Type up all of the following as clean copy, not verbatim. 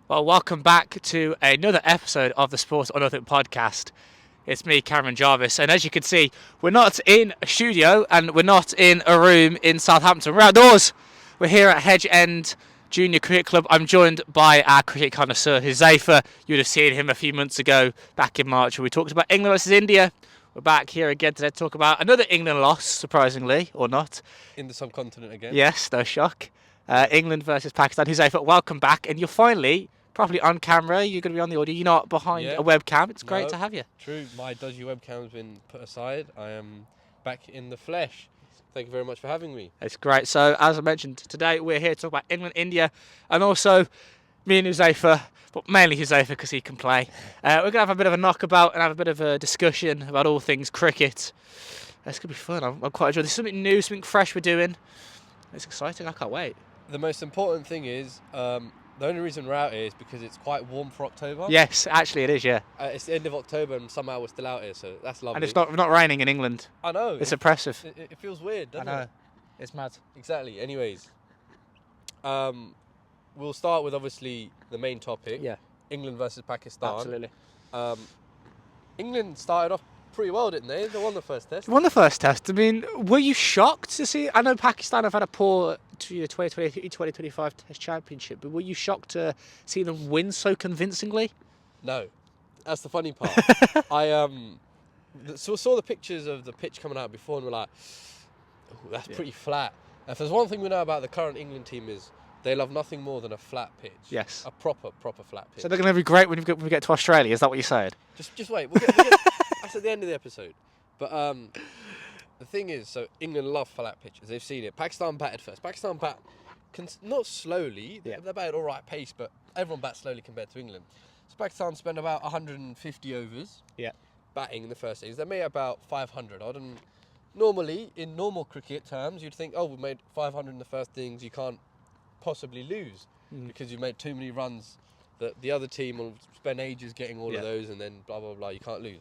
Well, welcome back to another episode of the Sports on Nothing podcast. It's me, Cameron Jarvis, and as you can see, we're not in a studio and we're not in a room in Southampton. We're outdoors. We're here at Hedge End Junior Cricket Club. I'm joined by our cricket connoisseur, Huzaifa. You'd have seen him a few months ago, back in March, when we talked about England versus India. We're back here again today to talk about another England loss, surprisingly, or not. In the subcontinent again. Yes, no shock. England versus Pakistan. Huzaifa, welcome back, and you're finally properly on camera. You're going to be on the audio. You're not behind a webcam. It's great to have you. True, my dodgy webcam's been put aside. I am back in the flesh. Thank you very much for having me. It's great. So, as I mentioned, today we're here to talk about England, India, and also me and Huzaifa, but mainly Huzaifa because he can play. We're going to have a bit of a knockabout and have a bit of a discussion about all things cricket. It's going to be fun. I'm quite enjoying this. Something new, something fresh we're doing. It's exciting. I can't wait. The most important thing is, the only reason we're out here is because it's quite warm for October. Yes, actually it is, yeah. It's the end of October and somehow we're still out here, so that's lovely. And it's not raining in England. I know. It's oppressive. It feels weird, doesn't it? It's mad. Exactly. Anyways, we'll start with obviously the main topic. Yeah. England versus Pakistan. Absolutely. England started off pretty well, didn't they? They won the first test. Won the first test. I mean, were you shocked to see? I know Pakistan have had a poor 2025 Test Championship, but were you shocked to see them win so convincingly? No, that's the funny part. I saw the pictures of the pitch coming out before, and we're like, "Ooh, that's pretty flat." If there's one thing we know about the current England team is they love nothing more than a flat pitch. Yes. A proper flat pitch. So they're going to be great when we get to Australia. Is that what you said? Just wait. We'll get that's at the end of the episode. But the thing is, so England love flat pitches. They've seen it. Pakistan batted first. Pakistan bat not slowly. Yeah. They batted all right pace, but everyone bats slowly compared to England. So Pakistan spent about 150 overs batting in the first innings. They made about 500 odd. And normally, in normal cricket terms, you'd think, oh, we made 500 in the first innings. You can't possibly lose because you made too many runs that the other team will spend ages getting all of those and then blah, blah, blah. You can't lose.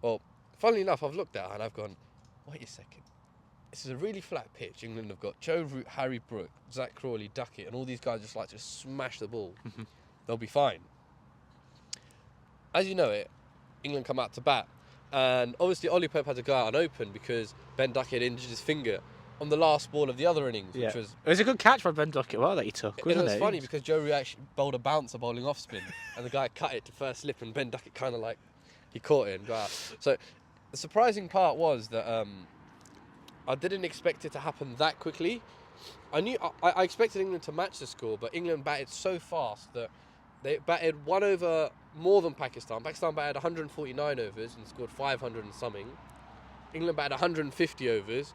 Well, funnily enough, I've looked at it and I've gone, wait a second. This is a really flat pitch. England have got Joe Root, Harry Brook, Zach Crawley, Duckett, and all these guys just like to smash the ball. They'll be fine. As you know it, England come out to bat. And obviously Ollie Pope had to go out and open because Ben Duckett injured his finger on the last ball of the other innings, which was... It was a good catch by Ben Duckett, that he took, wasn't it? It was funny because Joe Root actually bowled a bouncer bowling off spin, and the guy cut it to first slip, and Ben Duckett kind of like... He caught it and got out. So the surprising part was that I didn't expect it to happen that quickly. I expected England to match the score, but England batted so fast that they batted one over more than Pakistan. Pakistan batted 149 overs and scored 500 and something. England batted 150 overs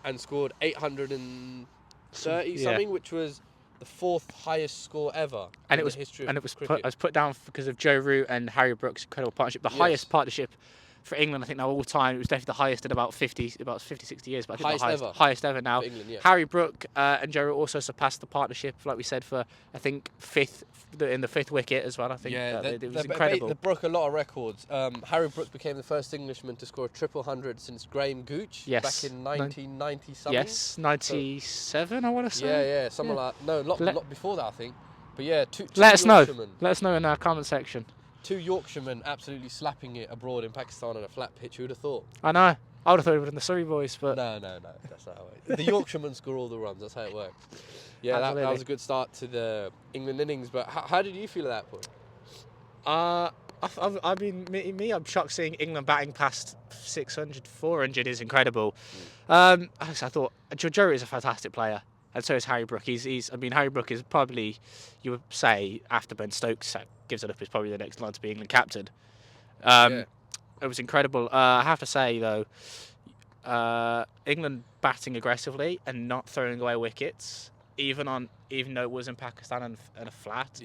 and scored 830 something, which was the fourth highest score ever in the history of cricket. It was put down because of Joe Root and Harry Brook's incredible partnership. The highest partnership for England, I think, now all time. It was definitely the highest in about 50, 60 years. But I think highest ever now. England, Harry Brook and Joe Root also surpassed the partnership, like we said, for I think in the fifth wicket as well. I think it was incredible. They broke a lot of records. Harry Brook became the first Englishman to score a triple hundred since Graham Gooch back in 1990 something. Yes, 97, I want to say. Yeah, something like not before that, I think. But yeah, two let us know. Yorkshiremen. Let us know in our comment section. Two Yorkshiremen absolutely slapping it abroad in Pakistan on a flat pitch. Who'd have thought? I know. I would have thought it would have been the Surrey boys, but no. That's not how it. The Yorkshiremen score all the runs. That's how it works. Yeah, that was a good start to the England innings. But how did you feel at that point? I mean, I'm shocked seeing England batting past 600, 400 is incredible. I thought Joe Root is a fantastic player, and so is Harry Brook. Harry Brook is probably, you would say, after Ben Stokes gives it up, is probably the next line to be England captain. It was incredible. I have to say though, England batting aggressively and not throwing away wickets, even though it was in Pakistan and a flat,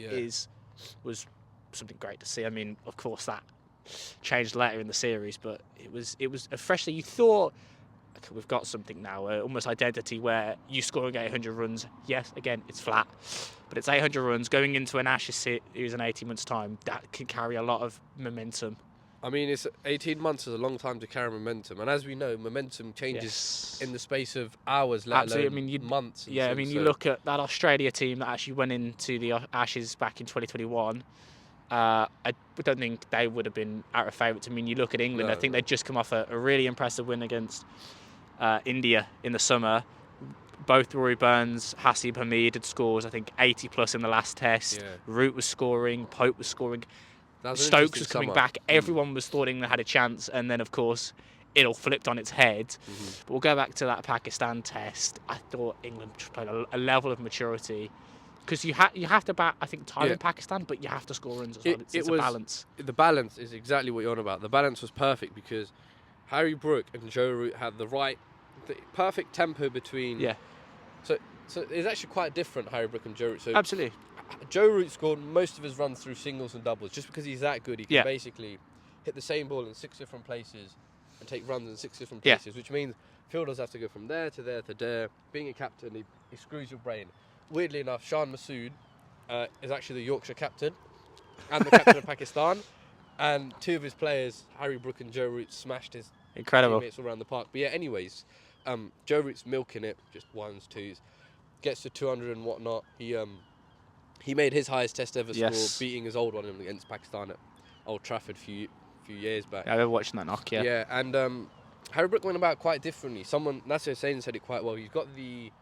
was something great to see. I mean, of course that changed later in the series, but it was freshly. You thought, okay, we've got something now, almost identity where you scoring 800 runs. Yes, again, it's flat, but it's 800 runs going into an Ashes series in 18 months' time. That can carry a lot of momentum. I mean, it's 18 months is a long time to carry momentum, and as we know, momentum changes in the space of hours, let Absolutely. alone I mean, months. And I things, mean, you so- look at that Australia team that actually went into the Ashes back in 2021. I don't think they would have been out of favourites. I mean, you look at England. No, I think no. they'd just come off a really impressive win against India in the summer. Both Rory Burns, Hasib Hamid had scores, I think, 80 plus in the last test. Yeah. Root was scoring, Pope was scoring, That was an Stokes interesting was coming summer. back. Everyone was thought England had a chance, and then, of course, it all flipped on its head. But we'll go back to that Pakistan test. I thought England played a level of maturity. Because you have to bat, I think, time in Pakistan, but you have to score runs as well. It's a balance. The balance is exactly what you're on about. The balance was perfect because Harry Brook and Joe Root had the perfect tempo between. Yeah. So it's actually quite different, Harry Brook and Joe Root. So Absolutely. Joe Root scored most of his runs through singles and doubles just because he's that good. He can basically hit the same ball in 6 different places and take runs in 6 different places, which means fielders have to go from there to there to there. Being a captain, he screws your brain. Weirdly enough, Shan Masood is actually the Yorkshire captain and the captain of Pakistan. And 2 of his players, Harry Brook and Joe Root, smashed his teammates all around the park. But yeah, anyways, Joe Root's milking it, just 1s, 2s. Gets to 200 and whatnot. He made his highest test ever score, beating his old one against Pakistan at Old Trafford a few years back. Yeah, I remember watching that knock, Yeah, and Harry Brook went about quite differently. Nasser Hussain said it quite well. He's got the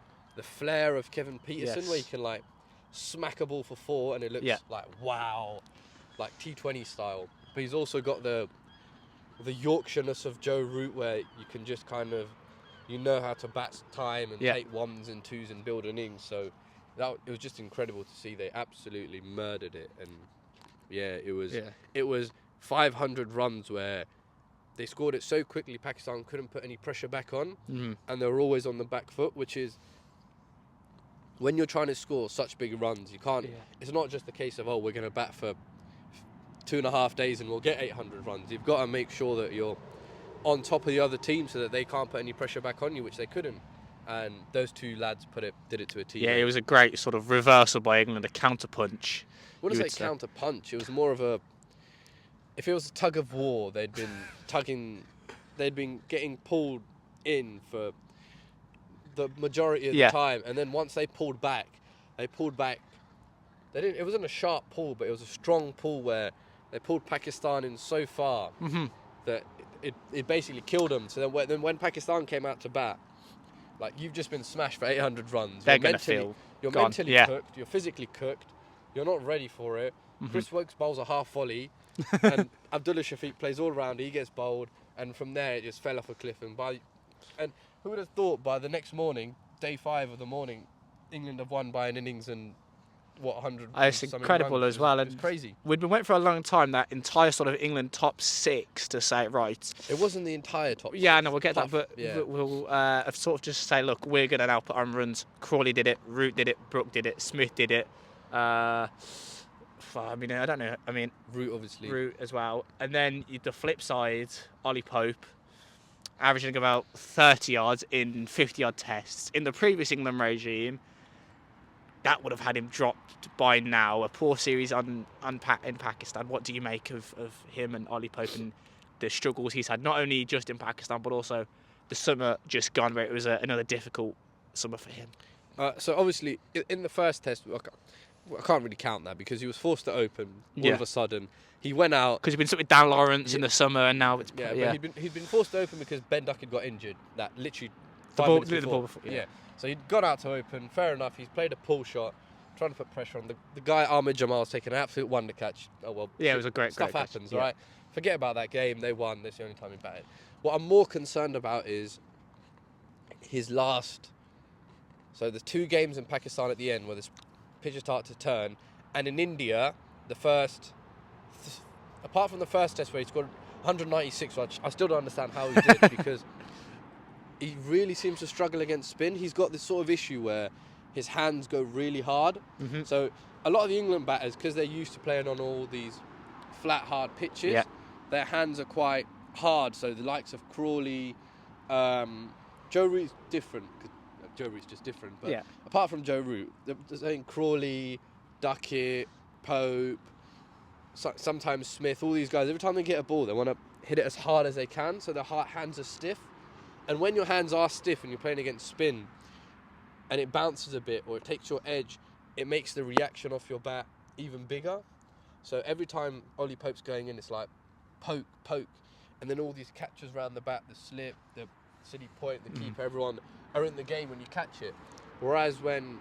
flair of Kevin Peterson, where he can like smack a ball for 4 and it looks like wow, like T20 style. But he's also got the Yorkshireness of Joe Root, where you can just kind of, you know how to bat time and take 1s and 2s and build innings. So it was just incredible to see. They absolutely murdered it, and it was 500 runs where they scored it so quickly Pakistan couldn't put any pressure back on, and they were always on the back foot, which is when you're trying to score such big runs, you can't. It's not just the case of we're going to bat for 2.5 days and we'll get 800 runs. You've got to make sure that you're on top of the other team so that they can't put any pressure back on you, which they couldn't. And those 2 lads did it to a T. Yeah, it was a great sort of reversal by England, a counter punch. What is a counter punch? It was more of a. If it was a tug of war, they'd been getting pulled in for the majority of the time, and then once they pulled back. They didn't. It wasn't a sharp pull, but it was a strong pull where they pulled Pakistan in so far that it basically killed them. So then when Pakistan came out to bat, like, you've just been smashed for 800 runs. They're going to feel You're gone. mentally cooked. You're physically cooked. You're not ready for it. Chris Woakes bowls a half volley, and Abdullah Shafiq plays all around. He gets bowled, and from there it just fell off a cliff. And who would have thought by the next morning, day 5 of the morning, England have won by an innings and 100. It's incredible runs. as well. It's crazy. We'd been waiting for a long time, that entire sort of England top 6 to say, right. It wasn't the entire top. Yeah, 6. no, we'll get that, but we'll sort of just say, look, we're going to now put on runs. Crawley did it, Root did it, Brook did it, Smith did it. I mean, I don't know. I mean, Root obviously. Root as well. And then the flip side, Ollie Pope, averaging about 30 yards in 50-yard tests. In the previous England regime, that would have had him dropped by now. A poor series in Pakistan. What do you make of him and Ollie Pope and the struggles he's had, not only just in Pakistan, but also the summer just gone, where it was another difficult summer for him? So obviously, in the first test, I can't really count that because he was forced to open all of a sudden. He went out because he'd been sort with Dan Lawrence in the summer, and now it's but he'd been forced to open because Ben Duckett got injured. That literally the ball before. Yeah. So he'd gone out to open. Fair enough. He's played a pull shot, trying to put pressure on the guy. Ahmed Jamal's taken an absolute wonder catch. Oh well. Yeah, it was a great stuff catch. happens, right? Forget about that game. They won. That's the only time he batted. What I'm more concerned about is his last. So there's 2 games in Pakistan at the end where the pitches start to turn, and in India, apart from the first test where he scored 196, which I still don't understand how he did because he really seems to struggle against spin. He's got this sort of issue where his hands go really hard. So a lot of the England batters, because they're used to playing on all these flat, hard pitches, their hands are quite hard. So the likes of Crawley, Joe Root's different. Joe Root's just different. But apart from Joe Root, they're saying Crawley, Duckett, Pope, sometimes Smith, all these guys, every time they get a ball, they want to hit it as hard as they can, so their hands are stiff. And when your hands are stiff and you're playing against spin, and it bounces a bit or it takes your edge, it makes the reaction off your bat even bigger. So every time Ollie Pope's going in, it's like poke, poke, and then all these catches around the bat, the slip, the city point, the keeper, everyone are in the game when you catch it. Whereas when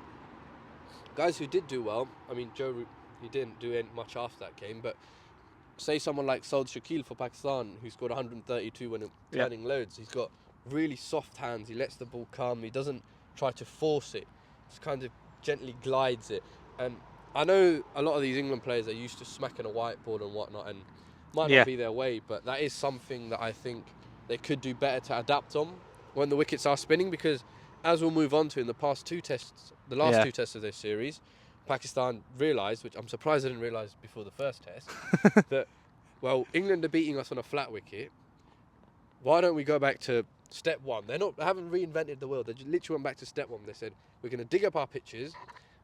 guys who did do well, I mean, Joe Root, he didn't do much after that game, but say someone like Saud Shakil for Pakistan, who scored 132 when turning loads, he's got really soft hands, he lets the ball come, he doesn't try to force it, just kind of gently glides it. And I know a lot of these England players are used to smacking a whiteboard and whatnot, and might not be their way, but that is something that I think they could do better to adapt on when the wickets are spinning, because as we'll move on to in the past two tests, the last two tests of this series, Pakistan realised, which I'm surprised they didn't realise before the first test, that, well, England are beating us on a flat wicket. Why don't we go back to step one? They haven't reinvented the wheel. They just literally went back to step one. They said, we're going to dig up our pitches,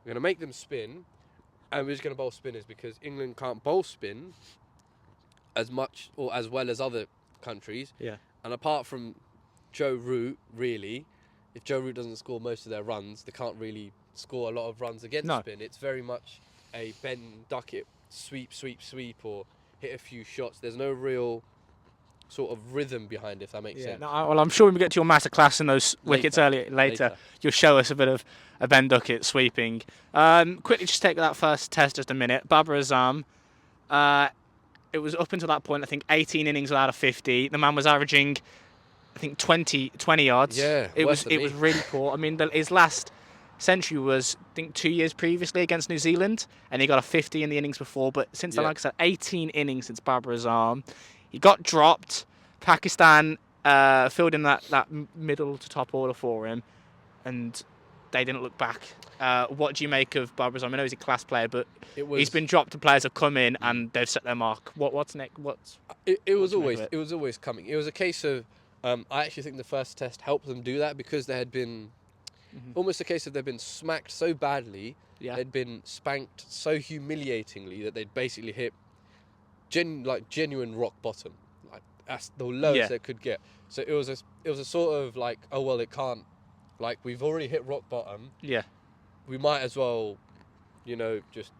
we're going to make them spin, and we're just going to bowl spinners, because England can't bowl spin as much or as well as other countries. Yeah. And apart from Joe Root, really, if Joe Root doesn't score most of their runs, they can't really score a lot of runs against spin. It's very much a bend, duck it, sweep, sweep, sweep, or hit a few shots. There's no real sort of rhythm behind it, if that makes sense. No, well, I'm sure when we get to your masterclass in those wickets later, you'll show us a bit of a bend ducket sweeping. Quickly, just take that first test just a minute. Babar Azam, it was up until that point, I think, 18 innings without a 50. The man was averaging, I think, 20 yards. Yeah, it was really poor. I mean, his last century was, I think, 2 years previously against New Zealand, and he got a 50 in the innings before. But since then, like I said, 18 innings since Babar Azam. He got dropped. Pakistan filled in that middle to top order for him, and they didn't look back. What do you make of Babar Azam? I know he's a class player, but he's been dropped. The players have come in and they've set their mark. What's next? It was always coming. It was a case of I actually think the first test helped them do that, because there had been almost a case of they'd been smacked so badly, they'd been spanked so humiliatingly that they'd basically hit genuine rock bottom. Like that's the lowest they could get. So it was a sort of like, oh well, it can't. Like, we've already hit rock bottom. Yeah. We might as well, just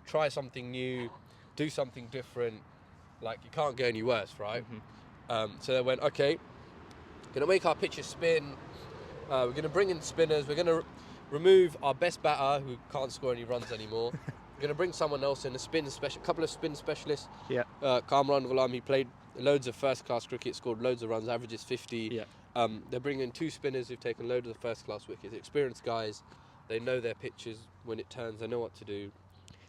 try something new, do something different. Like, you can't go any worse, right? So they went, okay, going to make our pitches spin. We're going to bring in spinners. We're going to remove our best batter, who can't score any runs anymore. We're going to bring someone else in, a couple of spin specialists. Yeah. Kamran Ghulam, he played loads of first-class cricket, scored loads of runs, averages 50. Yeah. They're bringing in two spinners who've taken loads of the first-class wickets, experienced guys. They know their pitches when it turns. They know what to do.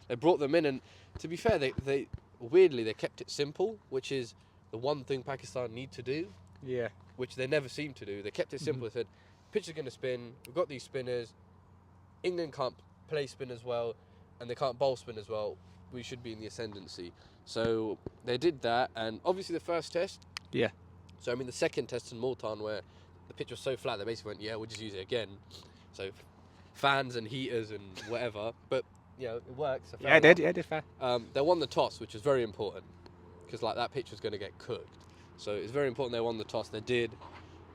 They brought them in, and to be fair, they weirdly they kept it simple, which is the one thing Pakistan need to do. Yeah. Which they never seem to do. They kept it simple. They said, pitch is going to spin. We've got these spinners. England can't play spin as well, and they can't bowl spin as well. We should be in the ascendancy. So they did that, and obviously the first test. Yeah. So I mean the second test in Multan, where the pitch was so flat, they basically went, we'll just use it again. So fans and heaters and whatever, but it works. So it did fair. They won the toss, which was very important, because like that pitch was going to get cooked. So it's very important they won the toss. They did.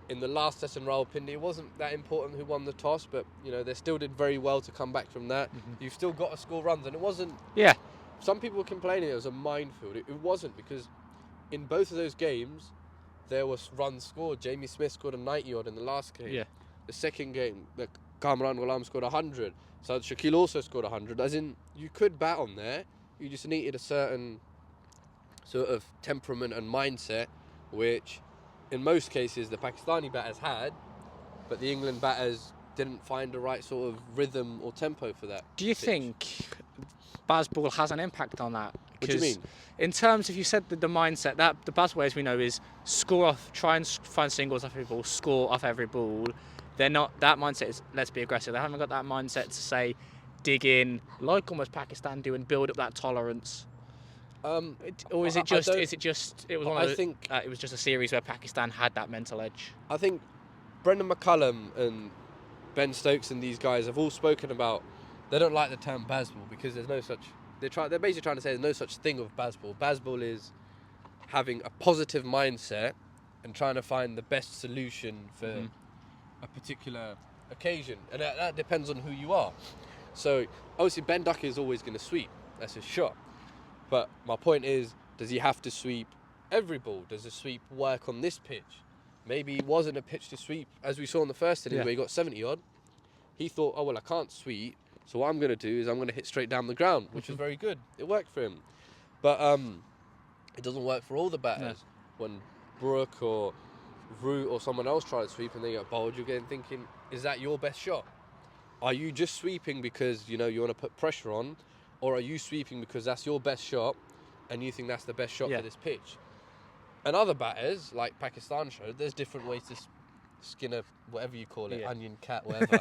In the last test in Rawalpindi, it wasn't that important who won the toss, but they still did very well to come back from that. You've still got to score runs, and it wasn't. Yeah. Some people were complaining it was a minefield. It wasn't, because in both of those games, there was runs scored. Jamie Smith scored a 90-odd in the last game. Yeah. The second game, Kamran Ghulam scored 100. So Shakil also scored 100. As in, you could bat on there. You just needed a certain sort of temperament and mindset, which in most cases the Pakistani batters had, but the England batters didn't find the right sort of rhythm or tempo for that. Do you think Bazball has an impact on that? What do you mean? In terms of, you said the mindset, that the Bazball, as we know, is score off, try and find singles off every ball, score off every ball. They're not, that mindset is, let's be aggressive. They haven't got that mindset to say, dig in, like almost Pakistan do, and build up that tolerance. Or is it just? It was one of the, it was just a series where Pakistan had that mental edge. I think Brendan McCullum and Ben Stokes and these guys have all spoken about. They don't like the term Bazball because there's no such They're basically trying to say there's no such thing of Bazball. Bazball is having a positive mindset and trying to find the best solution for a particular occasion, and that depends on who you are. So obviously Ben Ducker is always going to sweep. That's his shot. But my point is, does he have to sweep every ball? Does the sweep work on this pitch? Maybe it wasn't a pitch to sweep, as we saw in the first inning where he got 70 odd. He thought, oh well, I can't sweep, so what I'm going to do is I'm going to hit straight down the ground, which was very good. It worked for him. But it doesn't work for all the batters. No. When Brooke or Root or someone else try to sweep and they get bowled, you're getting thinking, is that your best shot? Are you just sweeping because you want to put pressure on, or are you sweeping because that's your best shot and you think that's the best shot for this pitch? And other batters, like Pakistan showed, there's different ways to skin a, whatever you call it, onion, cat, whatever.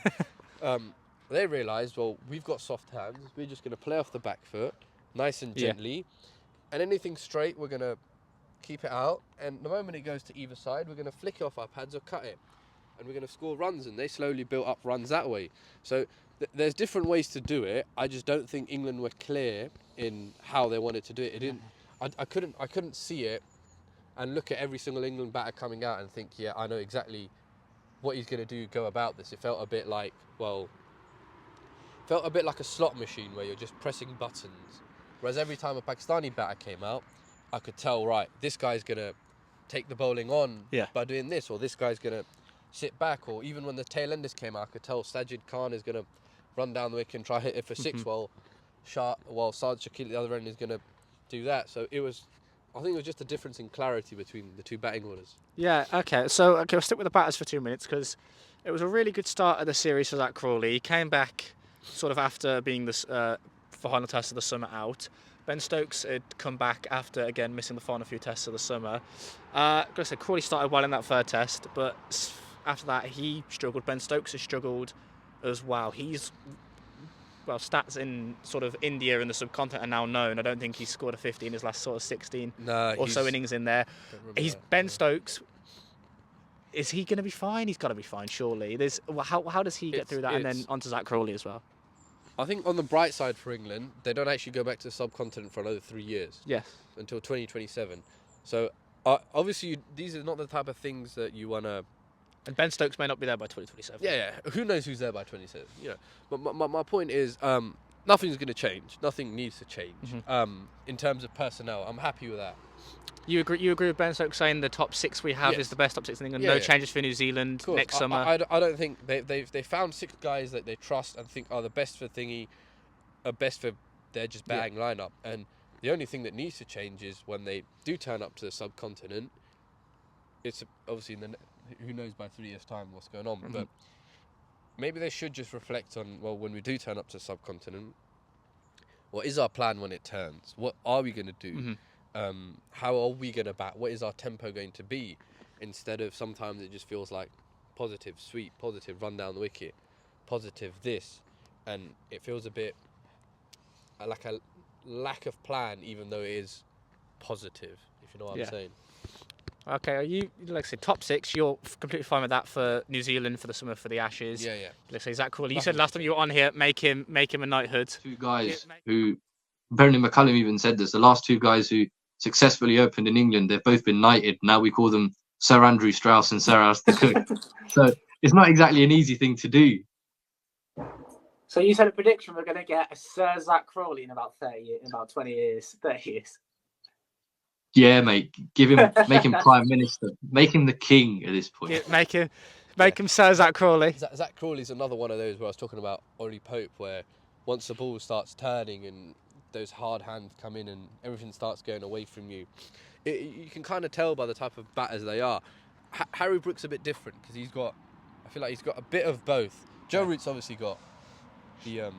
They realised, well, we've got soft hands, we're just going to play off the back foot, nice and gently, and anything straight, we're going to keep it out, and the moment it goes to either side, we're going to flick it off our pads or cut it, and we're going to score runs, and they slowly built up runs that way. So there's different ways to do it. I just don't think England were clear in how they wanted to do it. It didn't. I couldn't see it and look at every single England batter coming out and think, yeah, I know exactly what he's going to do, go about this. It felt a bit like, a slot machine where you're just pressing buttons. Whereas every time a Pakistani batter came out, I could tell, right, this guy's going to take the bowling on by doing this, or this guy's going to sit back, or even when the tail enders came out, I could tell Sajid Khan is going to run down the wicket and try hit it for six, while Saad Shakil at the other end is going to do that. So I think it was just a difference in clarity between the two batting orders. Yeah, okay. So we'll stick with the batters for 2 minutes because it was a really good start of the series for Zach Crawley. He came back sort of after being the final test of the summer out. Ben Stokes had come back after, again, missing the final few tests of the summer. Like I said, Crawley started well in that third test, but after that he struggled. Ben Stokes has struggled as well. Stats in sort of India and the subcontinent are now known. I don't think he's scored a 50 in his last sort of 16 or so innings in there. Ben Stokes. Is he going to be fine? He's got to be fine, surely. How does he get through that, and then onto Zach Crawley as well? I think on the bright side for England, they don't actually go back to the subcontinent for another 3 years. Yes. Until 2027. So obviously these are not the type of things that you want to. And Ben Stokes may not be there by 2027. Yeah. Who knows who's there by 2027? But my point is, nothing's going to change. Nothing needs to change. In terms of personnel, I'm happy with that. You agree with Ben Stokes saying the top six we have is the best top six in England? No changes for New Zealand next summer? I don't think they found 6 guys that they trust and think are the best for thingy, are best for their just batting lineup. And the only thing that needs to change is when they do turn up to the subcontinent, it's obviously who knows by 3 years' time what's going on. But maybe they should just reflect on, well, when we do turn up to the subcontinent, what is our plan when it turns? What are we going to do? How are we going to bat? What is our tempo going to be? Instead of sometimes it just feels like positive, sweet, positive, run down the wicket, positive this. And it feels a bit like a lack of plan, even though it is positive, if you know what I'm saying. Okay, are you, like I said, top 6, you're completely fine with that for New Zealand for the summer, for the Ashes? Yeah. Let's say Zach Crawley, you said last time you were on here, make him a knighthood. 2 guys who, Brendan McCullum even said this, the last 2 guys who successfully opened in England, they've both been knighted. Now we call them Sir Andrew Strauss and Sir Alistair Cook. So it's not exactly an easy thing to do. So you said a prediction we're going to get a Sir Zach Crawley in about 20 years, 30 years. Yeah, mate. Make him Prime Minister. Make him the king at this point. Yeah, make him Sir Zach Crawley. Zach Crawley's another one of those where I was talking about Ollie Pope, where once the ball starts turning and those hard hands come in and everything starts going away from you, you can kind of tell by the type of batters they are. Harry Brook's a bit different because I feel like he's got a bit of both. Joe Root's obviously got the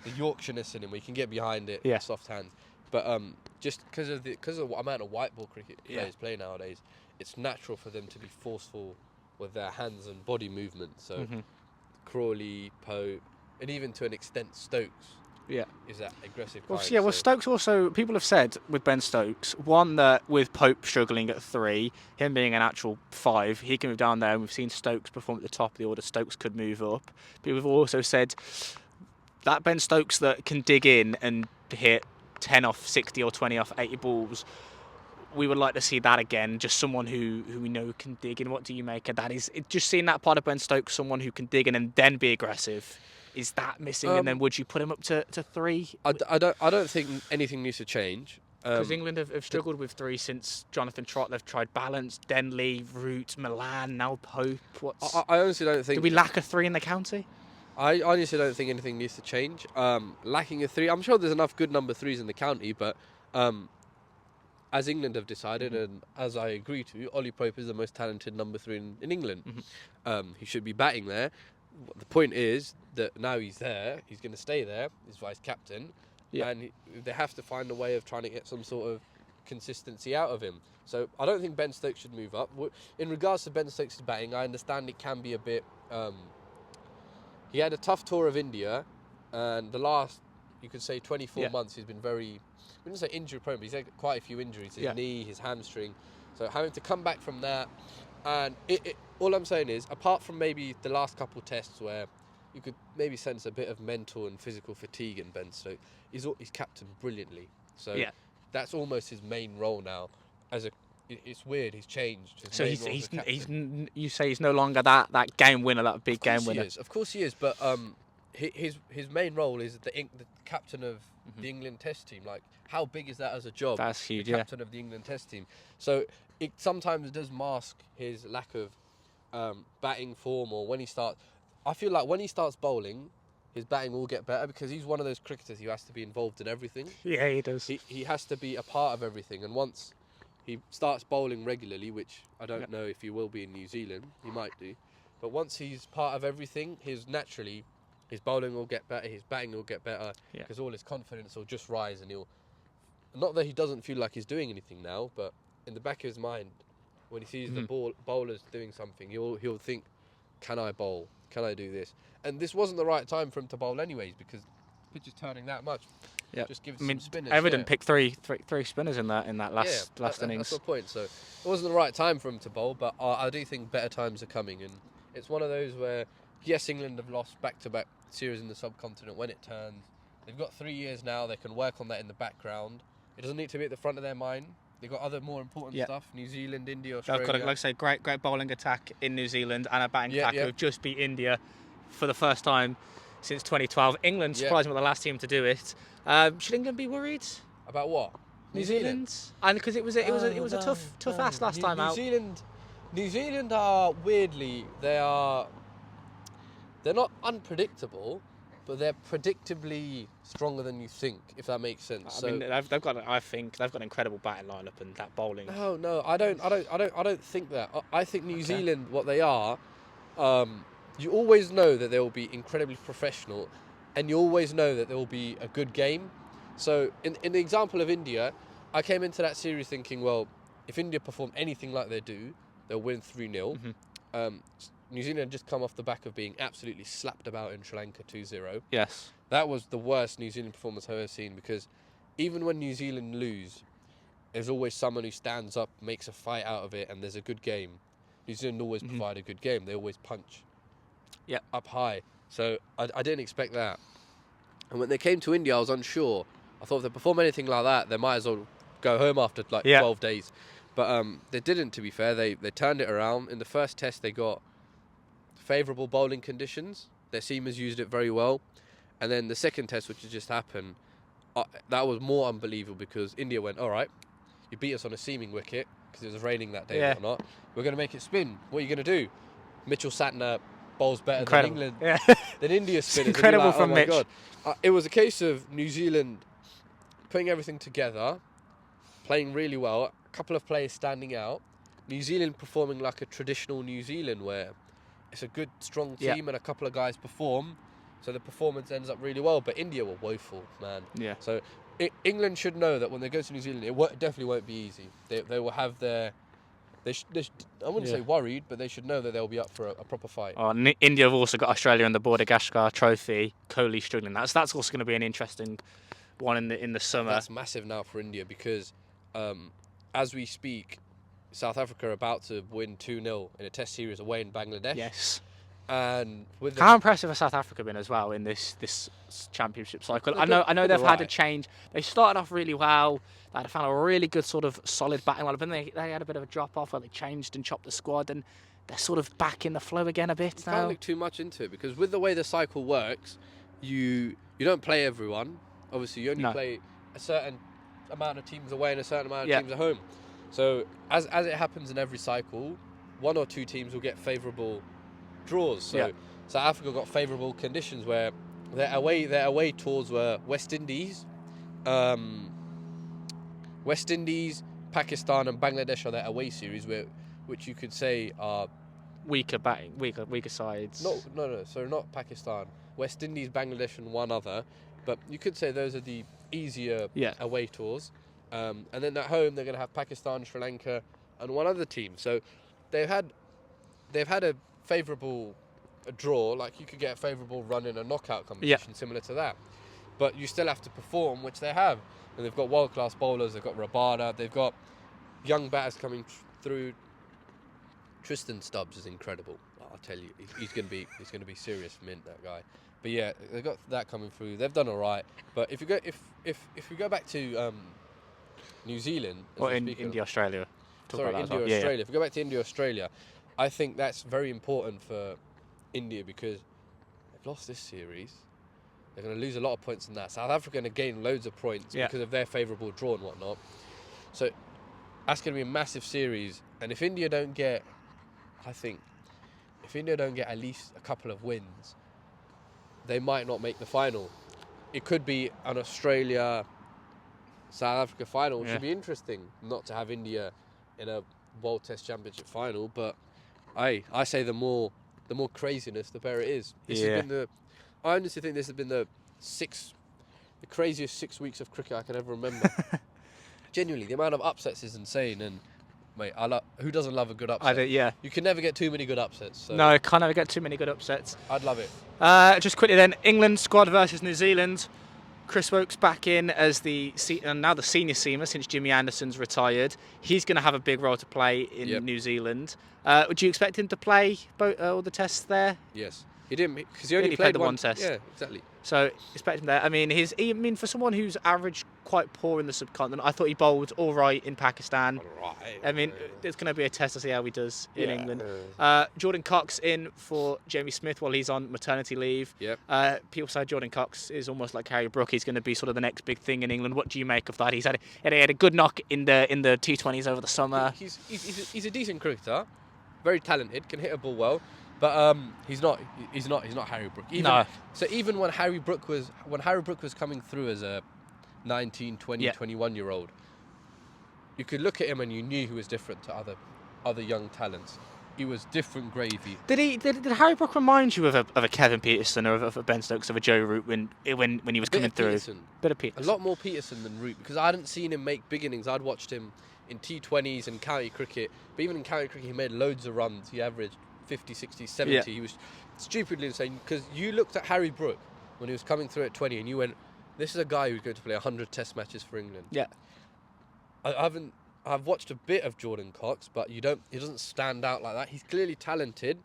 Yorkshireness in him, where he can get behind it, soft hands. But just because of the amount of white ball cricket players play nowadays, it's natural for them to be forceful with their hands and body movement. So Crawley, Pope, and even to an extent Stokes. Is that aggressive kind. Stokes also, people have said with Ben Stokes, one, that with Pope struggling at 3, him being an actual 5, he can move down there, and we've seen Stokes perform at the top of the order. Stokes could move up. People have also said that Ben Stokes that can dig in and hit 10 off 60 or 20 off 80 balls. We would like to see that again. Just someone who we know can dig in. What do you make of that? Is it just seeing that part of Ben Stokes, someone who can dig in and then be aggressive? Is that missing? And then would you put him up to 3? I don't think anything needs to change. Because England have struggled with 3 since Jonathan Trott. They've tried Balance, Denley, Root, Milan, now Pope. I honestly don't think. Do we lack a 3 in the county? I honestly don't think anything needs to change. Lacking a 3, I'm sure there's enough good number 3s in the county, but as England have decided, and as I agree to, Ollie Pope is the most talented number 3 in England. He should be batting there. The point is that now he's there, he's going to stay there, he's vice captain, and they have to find a way of trying to get some sort of consistency out of him. So I don't think Ben Stokes should move up. In regards to Ben Stokes' batting, I understand it can be a bit... he had a tough tour of India, and the last, you could say, 24 months, he's been very... I wouldn't say injury prone, but he's had quite a few injuries. His knee, his hamstring. So having to come back from that, and all I'm saying is, apart from maybe the last couple tests where you could maybe sense a bit of mental and physical fatigue in Ben Stokes, he's captained brilliantly. So that's almost his main role now. It's weird, he's changed. So you say he's no longer that game winner, that big game winner. Of course he is, but his main role is the captain of the England Test team. Like, how big is that as a job? That's huge, the captain of the England Test team. So it sometimes does mask his lack of batting form, or when he starts. I feel like when he starts bowling, his batting will get better because he's one of those cricketers who has to be involved in everything. Yeah, he does. He has to be a part of everything, and once he starts bowling regularly, which I don't know if he will be in New Zealand, he might do, but once he's part of everything, his bowling will get better, his batting will get better, because all his confidence will just rise, and not that he doesn't feel like he's doing anything now, but in the back of his mind, when he sees the bowlers doing something, he'll think, can I bowl? Can I do this? And this wasn't the right time for him to bowl anyways, because the pitch is turning that much. Yeah, just give some spinners. Everton picked three spinners in that last innings. That's the point. So it wasn't the right time for him to bowl, but I do think better times are coming, and it's one of those where yes, England have lost back-to-back series in the subcontinent when it turns. They've got 3 years now. They can work on that in the background. It doesn't need to be at the front of their mind. They've got other more important stuff. New Zealand, India, Australia. They've got, like I say, great bowling attack in New Zealand and a batting attack who have just beat India for the first time since 2012. England, surprisingly, were the last team to do it. Should England be worried about what? New Zealand? And because it was a tough ask last time out. New Zealand are weirdly they're not unpredictable, but they're predictably stronger than you think, if that makes sense. I mean, they've got an incredible batting lineup and that bowling. No, I don't think that. I think New Zealand, what they are, you always know that they will be incredibly professional, and you always know that there will be a good game. So in the example of India, I came into that series thinking, well, if India perform anything like they do, they'll win 3-0. New Zealand had just come off the back of being absolutely slapped about in Sri Lanka 2-0. Yes. That was the worst New Zealand performance I've ever seen, because even when New Zealand lose, there's always someone who stands up, makes a fight out of it, and there's a good game. New Zealand always provide a good game. They always punch up high. So I didn't expect that. And when they came to India, I was unsure. I thought if they perform anything like that, they might as well go home after 12 days. But they didn't, to be fair. They turned it around. In the first test, they got favourable bowling conditions. Their seamers used it very well. And then the second test, which had just happened, that was more unbelievable, because India went, all right, you beat us on a seaming wicket because it was raining that day or not. We're going to make it spin. What are you going to do? Mitchell Santner bowls better than England, than India spinners. Incredible from Mitch. God. It was a case of New Zealand putting everything together, playing really well, a couple of players standing out, New Zealand performing like a traditional New Zealand where it's a good, strong team and a couple of guys perform, so the performance ends up really well. But India were woeful, man. Yeah. So England should know that when they go to New Zealand, it definitely won't be easy. They will have their... I wouldn't say worried, but they should know that they'll be up for a proper fight. India have also got Australia in the Border-Gashgar Trophy. Kohli struggling. That's also going to be an interesting one in the summer. That's massive now for India, because as we speak, South Africa are about to win 2-0 in a test series away in Bangladesh. Yes. And with How impressive has South Africa been as well in this championship cycle? I know they've had a change. They started off really well. They had found a really good sort of solid batting lineup, and they had a bit of a drop off where they changed and chopped the squad, and they're sort of back in the flow again a bit now. Can't look too much into it because with the way the cycle works, you don't play everyone. Obviously, you only play a certain amount of teams away and a certain amount of teams at home. So as it happens in every cycle, one or two teams will get favourable draws. So South Africa got favourable conditions where their away tours were West Indies, Pakistan, and Bangladesh are their away series, which you could say are weaker sides. No. So not Pakistan, West Indies, Bangladesh, and one other. But you could say those are the easier away tours. And then at home they're going to have Pakistan, Sri Lanka, and one other team. So they've had a favourable draw. Like you could get a favourable run in a knockout competition similar to that. But you still have to perform, which they have. And they've got world-class bowlers. They've got Rabada. They've got young batters coming through. Tristan Stubbs is incredible. I'll tell you, he's going to be serious mint, that guy. But yeah, they've got that coming through. They've done all right. But if we go back to New Zealand, or India, Australia. Australia. If we go back to India, Australia, I think that's very important for India because they've lost this series. They're going to lose a lot of points in that. South Africa are going to gain loads of points because of their favourable draw and whatnot. So that's going to be a massive series. And if India don't get at least a couple of wins, they might not make the final. It could be an Australia South Africa final, which would be interesting not to have India in a World Test Championship final, but I say the more craziness, the better it is. I honestly think this has been the craziest 6 weeks of cricket I can ever remember. Genuinely, the amount of upsets is insane, and mate, who doesn't love a good upset? You can never get too many good upsets. So no, can't ever get too many good upsets. I'd love it. Just quickly then, England squad versus New Zealand. Chris Woakes back in as now the senior seamer since Jimmy Anderson's retired. He's going to have a big role to play in New Zealand. Would you expect him to play all the tests there? Yes. He didn't, because he only played the one test. Yeah, exactly. So expect him there. I mean, for someone who's averaged quite poor in the subcontinent, I thought he bowled all right in Pakistan. I mean, it's going to be a test to see how he does in England. Jordan Cox in for Jamie Smith while he's on maternity leave. People say Jordan Cox is almost like Harry Brook. He's going to be sort of the next big thing in England. What do you make of that? He had a good knock in the T20s over the summer. He's a decent cricketer, very talented, can hit a ball well. But he's not Harry Brook. So even when Harry Brook was coming through as a 19, 20, 21-year-old, you could look at him and you knew he was different to other young talents. He was different gravy. Did Harry Brook remind you of a Kevin Peterson or of a Ben Stokes, of a Joe Root when he was coming through? Bit of Peterson. A lot more Peterson than Root, because I hadn't seen him make big innings. I'd watched him in T20s and county cricket, but even in county cricket he made loads of runs. He averaged 50, 60, 70. He was stupidly insane, because you looked at Harry Brook when he was coming through at 20 and you went, this is a guy who's going to play 100 test matches for England. I've watched a bit of Jordan Cox, but he doesn't stand out like that. He's clearly talented,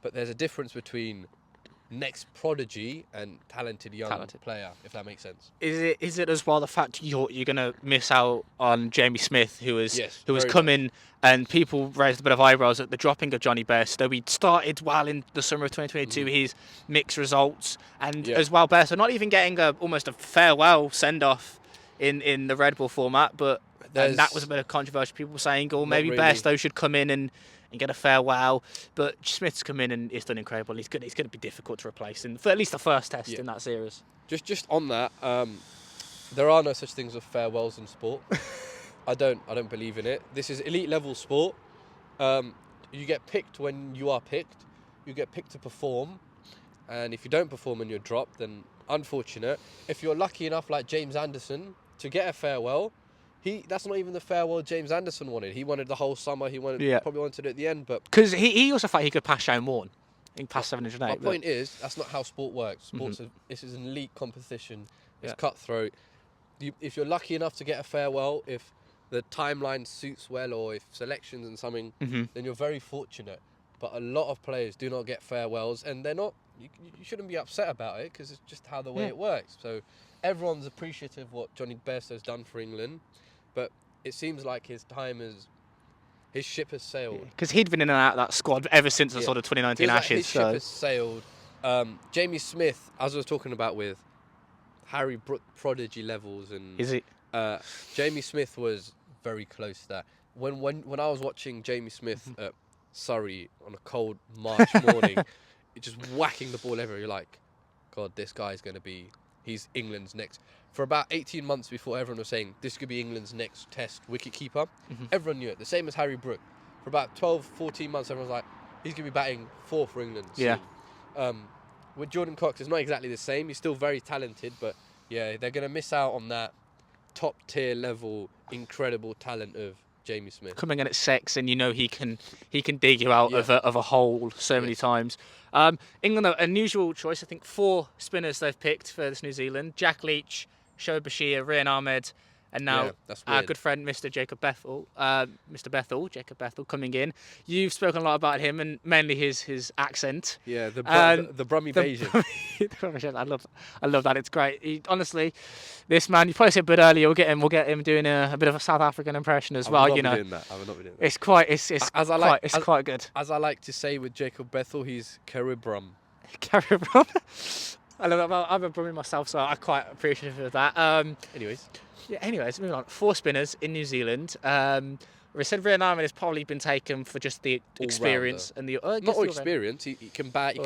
but there's a difference between next prodigy and talented player, if that makes sense. Is it as well the fact you're going to miss out on Jamie Smith, who was coming, and people raised a bit of eyebrows at the dropping of Johnny Bairstow. He started well in the summer of 2022. His mixed results, and as well Bairstow not even getting almost a farewell send off in the Red Bull format, but and that was a bit of controversy. People saying, maybe really. Bairstow should come in and get a farewell, but Smith's come in and he's done incredible. He's going to be difficult to replace for at least the first test in that series. Just on that, there are no such things as farewells in sport. I don't believe in it. This is elite level sport. You get picked when you are picked. You get picked to perform, and if you don't perform and you're dropped, then unfortunate. If you're lucky enough, like James Anderson, to get a farewell, that's not even the farewell James Anderson wanted. He wanted the whole summer. He probably wanted it at the end, but because he also thought he could pass Shane Warne in past 708. My point is, that's not how sport works. This is an elite competition. It's cutthroat. If you're lucky enough to get a farewell, if the timeline suits well, or if selections and something, then you're very fortunate. but a lot of players do not get farewells, and they're not. You shouldn't be upset about it because it's just how the way it works. So everyone's appreciative of what Johnny Bairstow's done for England, but it seems like his ship has sailed. Because he'd been in and out of that squad ever since the sort of 2019 Feels like Ashes. his ship has sailed. Jamie Smith, as I was talking about with Harry Brook prodigy levels, and Is it? Jamie Smith was very close to that. When I was watching Jamie Smith at Surrey on a cold March morning, just whacking the ball everywhere, you're like, God, this guy's he's England's next. For about 18 months before, everyone was saying this could be England's next Test wicketkeeper. Everyone knew it. The same as Harry Brook. For about 12, 14 months, everyone was like, he's going to be batting 4 for England soon. Yeah. With Jordan Cox, it's not exactly the same. He's still very talented, but yeah, they're going to miss out on that top tier level, incredible talent of Jamie Smith. Coming in at 6, and he can dig you out of a hole so many times. England, an unusual choice. I think 4 spinners they've picked for this New Zealand: Jack Leach, Shoaib Bashir, Rian Ahmed, and now our good friend Mr. Jacob Bethel, Jacob Bethel coming in. You've spoken a lot about him and mainly his accent. Yeah, the Brummie Bayesian. I love that. It's great. Honestly, this man, you probably said a bit earlier, we'll get him doing a bit of a South African impression as well. I will not be doing that. It's quite good. As I like to say with Jacob Bethel, he's Caribrum. Caribrum. I love that. I'm a Brummie myself, so I'm quite appreciative of that. Anyways, moving on. 4 spinners in New Zealand. We said Rian Ahmed has probably been taken for just the experience and the not experience. He can bat.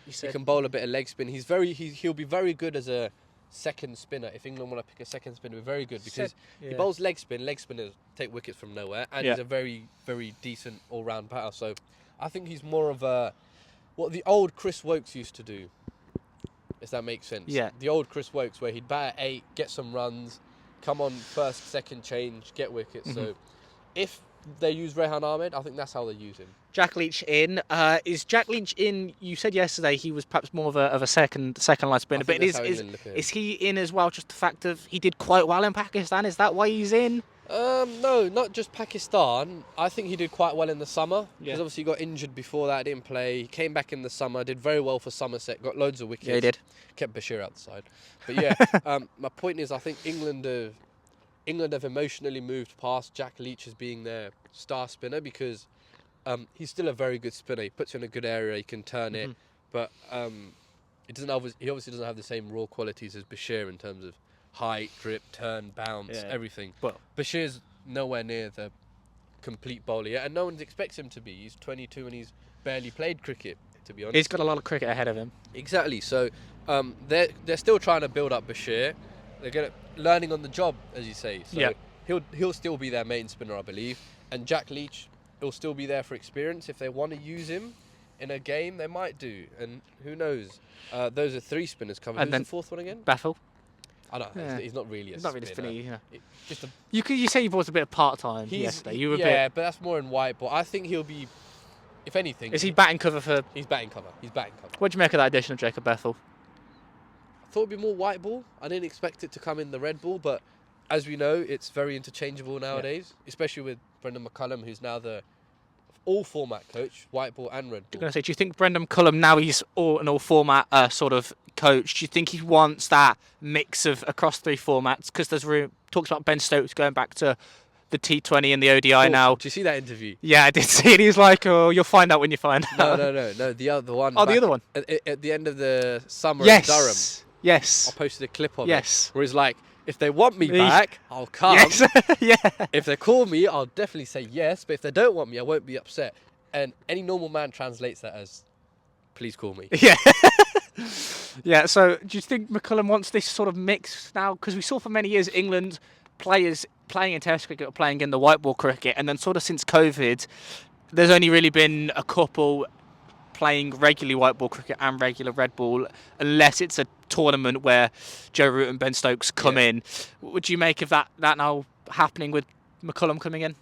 He can bowl a bit of leg spin. He'll be very good as a second spinner. If England want to pick a second spinner, he'll be very good because he bowls leg spin. Leg spinners take wickets from nowhere, and he's a very, very decent all-round batter. So I think he's more of what the old Chris Wokes used to do. If that makes sense. Yeah. The old Chris Wokes, where he'd bat at 8, get some runs, come on first, second change, get wickets. So if they use Rehan Ahmed, I think that's how they use him. Jack Leach in. Is Jack Leach in? You said yesterday he was perhaps more of a second line spinner, but is he in as well? Just the fact of he did quite well in Pakistan. Is that why he's in? No, not just Pakistan. I think he did quite well in the summer because obviously he got injured before that, didn't play. He came back in the summer, did very well for Somerset, got loads of wickets. Yeah, he did. Kept Bashir outside. But my point is I think England have emotionally moved past Jack Leach as being their star spinner because he's still a very good spinner. He puts you in a good area, he can turn it, but he obviously doesn't have the same raw qualities as Bashir in terms of height, grip, turn, bounce, everything. Well, Bashir's nowhere near the complete bowler yet, and no one expects him to be. He's 22 and he's barely played cricket, to be honest. He's got a lot of cricket ahead of him. Exactly. So they're still trying to build up Bashir. They're learning on the job, as you say. So he'll still be their main spinner, I believe. And Jack Leach will still be there for experience. If they want to use him in a game, they might do. And who knows? Those are 3 spinners covered. And who's then the 4th one again? Bethel. I don't know. He's not really a spinner. Not really spinning, Just a You say you bought a bit of part-time yesterday. You were but that's more in white ball. I think he'll be, if anything... Is he batting cover for... He's batting cover. What do you make of that addition of Jacob Bethel? I thought it'd be more white ball. I didn't expect it to come in the red ball, but as we know, it's very interchangeable nowadays, especially with Brendan McCullum, who's now the all-format coach, white ball and red ball. I'm going to say, do you think Brendan McCullum, now he's all format sort of coach, do you think he wants that mix of across 3 formats? Because there's room, talks about Ben Stokes going back to the T20 and the ODI now. Did you see that interview? Yeah, I did see it. He's like, oh, you'll find out when you find out. No, the other one. Oh, the other one. At the end of the summer in Durham. Yes. I posted a clip of it. Where he's like, if they want me back, I'll come. Yes. Yeah. If they call me, I'll definitely say yes. But if they don't want me, I won't be upset. And any normal man translates that as, please call me. Yeah. Yeah, so do you think McCullum wants this sort of mix now? Because we saw for many years England players playing in Test cricket or playing in the white ball cricket, and then sort of since COVID, there's only really been a couple playing regularly white ball cricket and regular red ball, unless it's a tournament where Joe Root and Ben Stokes come in. What would you make of that now happening with McCullum coming in?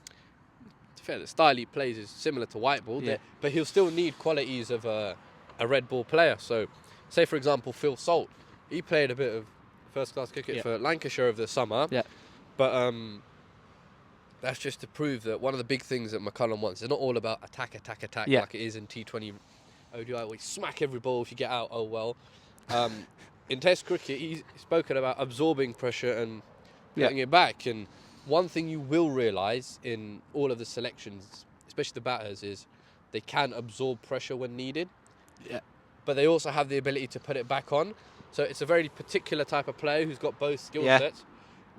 Fair, the style he plays is similar to white ball, but he'll still need qualities of a red ball player. So, say for example, Phil Salt, he played a bit of first class cricket for Lancashire over the summer, but that's just to prove that one of the big things that McCullum wants, it's not all about attack Yeah. like it is in T20 ODI, where you smack every ball if you get out, oh well. In Test cricket, he's spoken about absorbing pressure and getting it back. And one thing you will realise in all of the selections, especially the batters, is they can absorb pressure when needed. Yeah. But they also have the ability to put it back on. So it's a very particular type of player who's got both skill sets,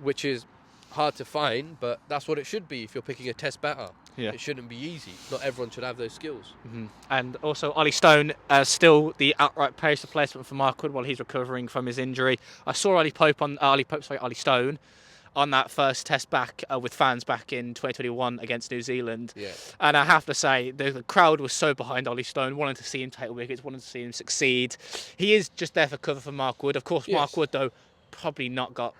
which is hard to find, but that's what it should be if you're picking a Test batter. Yeah. It shouldn't be easy. Not everyone should have those skills. Mm-hmm. And also, Ollie Stone, still the outright pace replacement for Mark Wood while he's recovering from his injury. I saw Ollie Stone on that first Test back with fans back in 2021 against New Zealand. Yeah. And I have to say, the crowd was so behind Ollie Stone, wanting to see him take wickets, wanting to see him succeed. He is just there for cover for Mark Wood. Of course, Mark Wood, though,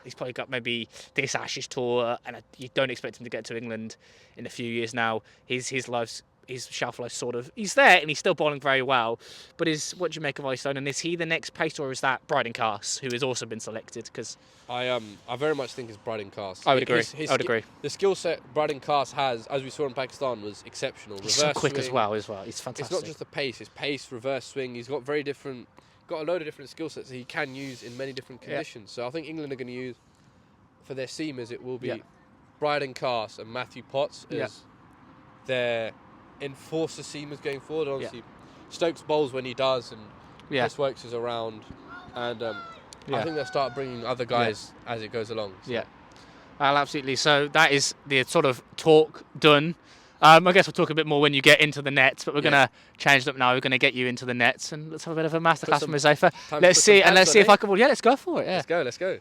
he's probably got maybe this Ashes tour, and you don't expect him to get to England in a few years now. His shelf life he's there, and he's still bowling very well. But what do you make of Ollie Stone? And is he the next pace, or is that Bryden Carse, who has also been selected? Because I very much think it's Bryden Carse. I would agree. The skill set Bryden Carse has, as we saw in Pakistan, was exceptional. He's so quick as well. He's fantastic. It's not just the pace. It's pace, reverse swing. He's got a load of different skill sets that he can use in many different conditions. So I think England are going to use, for their seamers, it will be Bryden Carse and Matthew Potts as their enforcer seamers going forward. Obviously, Stokes bowls when he does, and Chris Wokes is around, and I think they'll start bringing other guys as it goes along. So. Yeah, well, absolutely. So that is the sort of talk done. I guess we'll talk a bit more when you get into the nets, but we're going to change it up now. We're going to get you into the nets, and let's have a bit of a masterclass from Huzaifa. Let's see if I can. Yeah, let's go for it. Yeah. Let's go.